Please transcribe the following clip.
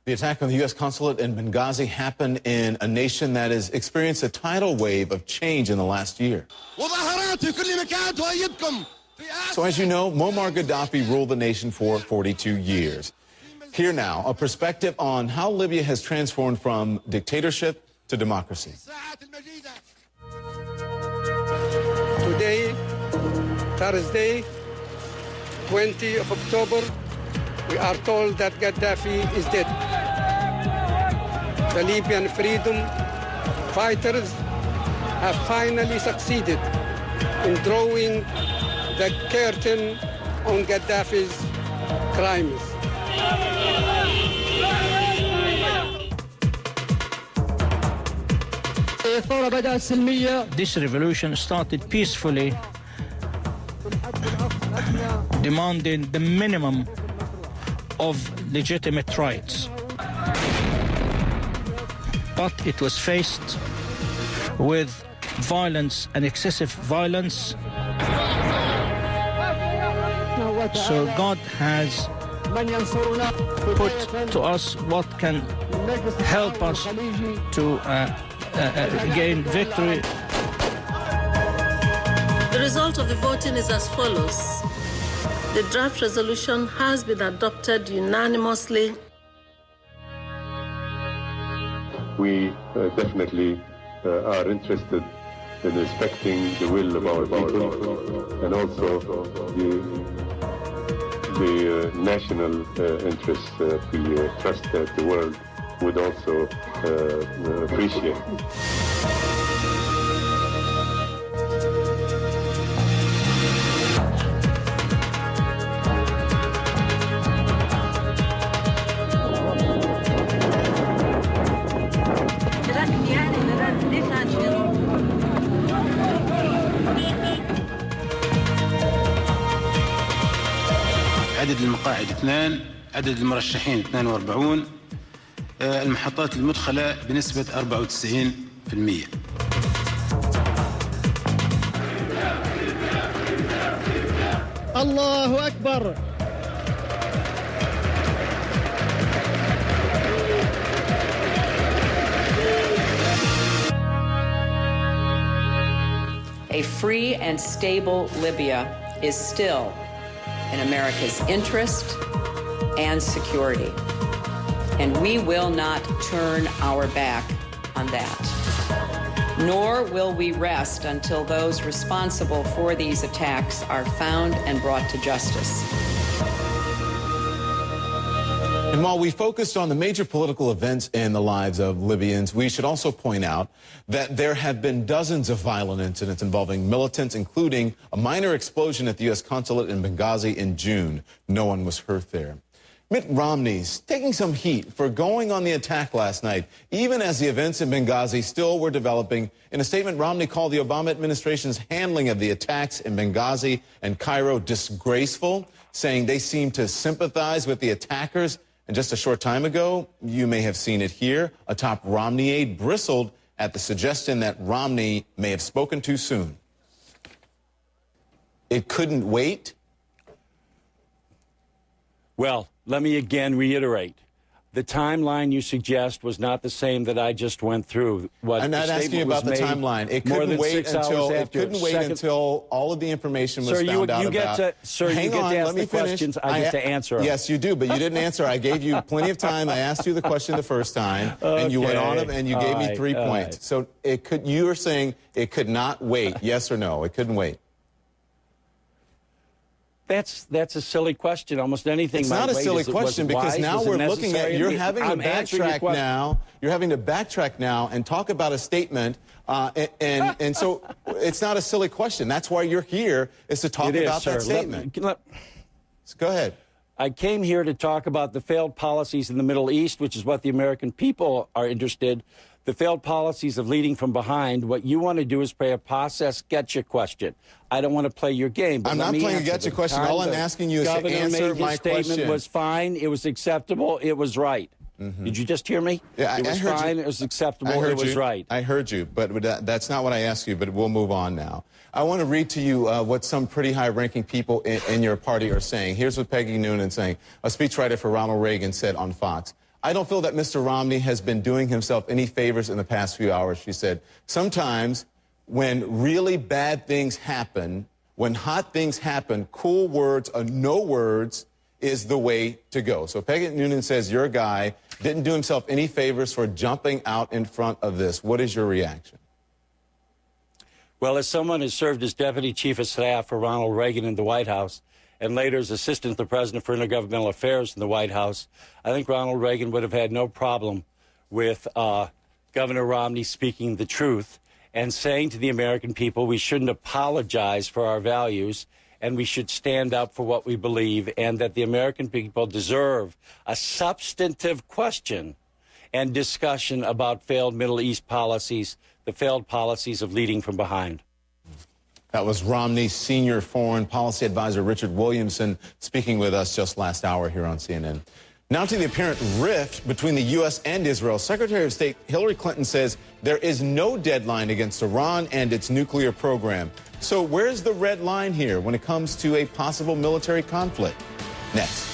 The attack on the U.S. consulate in Benghazi happened in a nation that has experienced a tidal wave of change in the last year. So as you know, Muammar Gaddafi ruled the nation for 42 years. Here now, a perspective on how Libya has transformed from dictatorship to democracy. Today, Thursday, 20 of October, we are told that Gaddafi is dead. The Libyan freedom fighters have finally succeeded in drawing the curtain on Gaddafi's crimes. This revolution started peacefully, demanding the minimum of legitimate rights. But it was faced with violence and excessive violence. So God has put to us what can help us to gain victory. The result of the voting is as follows. The draft resolution has been adopted unanimously. We definitely are interested in respecting the will of our people and also the national interests. We trust that the world would also appreciate. عدد المقاعد 2، عدد المرشحين 42، المحطات المدخلة بنسبة 94%. الله أكبر. A free and stable Libya is still in America's interest and security, and we will not turn our back on that. Nor will we rest until those responsible for these attacks are found and brought to justice. And while we focused on the major political events in the lives of Libyans, we should also point out that there have been dozens of violent incidents involving militants, including a minor explosion at the U.S. consulate in Benghazi in June. No one was hurt there. Mitt Romney's taking some heat for going on the attack last night, even as the events in Benghazi still were developing. In a statement, Romney called the Obama administration's handling of the attacks in Benghazi and Cairo disgraceful, saying they seem to sympathize with the attackers. And just a short time ago, you may have seen it here, a top Romney aide bristled at the suggestion that Romney may have spoken too soon. It couldn't wait? Well, let me again reiterate. The timeline you suggest was not the same that I just went through. I'm not asking you about the timeline. It couldn't wait until all of the information was found out about. Sir, you get to ask the questions. I get to answer them. Yes, you do, but you didn't answer. I gave you plenty of time. I asked you the question the first time, and you went on and you gave me 3 points. So you were saying it could not wait, yes or no? It couldn't wait. That's a silly question. Almost anything. It's not a silly question because now we're looking at you're having to backtrack now. You're having to backtrack now and talk about a statement, and so it's not a silly question. That's why you're here, is to talk about that statement. So go ahead. I came here to talk about the failed policies in the Middle East, which is what the American people are interested. The failed policies of leading from behind. What you want to do is play a process getcha question. I don't want to play your game. But I'm not playing a getcha question. All I'm asking you is to answer my question. His statement was fine. It was acceptable. It was right. Did you just hear me? Yeah, it was fine. It was acceptable. It was right. I heard you, but that's not what I asked you, but we'll move on now. I want to read to you what some pretty high-ranking people in your party are saying. Here's what Peggy Noonan saying. A speechwriter for Ronald Reagan said on Fox, I don't feel that Mr. Romney has been doing himself any favors in the past few hours, she said. Sometimes when really bad things happen, when hot things happen, cool words or no words is the way to go. So Peggy Noonan says your guy didn't do himself any favors for jumping out in front of this. What is your reaction? Well, as someone who served as Deputy Chief of Staff for Ronald Reagan in the White House and later as Assistant to the President for Intergovernmental Affairs in the White House, I think Ronald Reagan would have had no problem with Governor Romney speaking the truth and saying to the American people we shouldn't apologize for our values and we should stand up for what we believe, and that the American people deserve a substantive question and discussion about failed Middle East policies, the failed policies of leading from behind. That was Romney's senior foreign policy advisor, Richard Williamson, speaking with us just last hour here on CNN. Now to the apparent rift between the U.S. and Israel. Secretary of State Hillary Clinton says there is no deadline against Iran and its nuclear program. So where's the red line here when it comes to a possible military conflict? Next.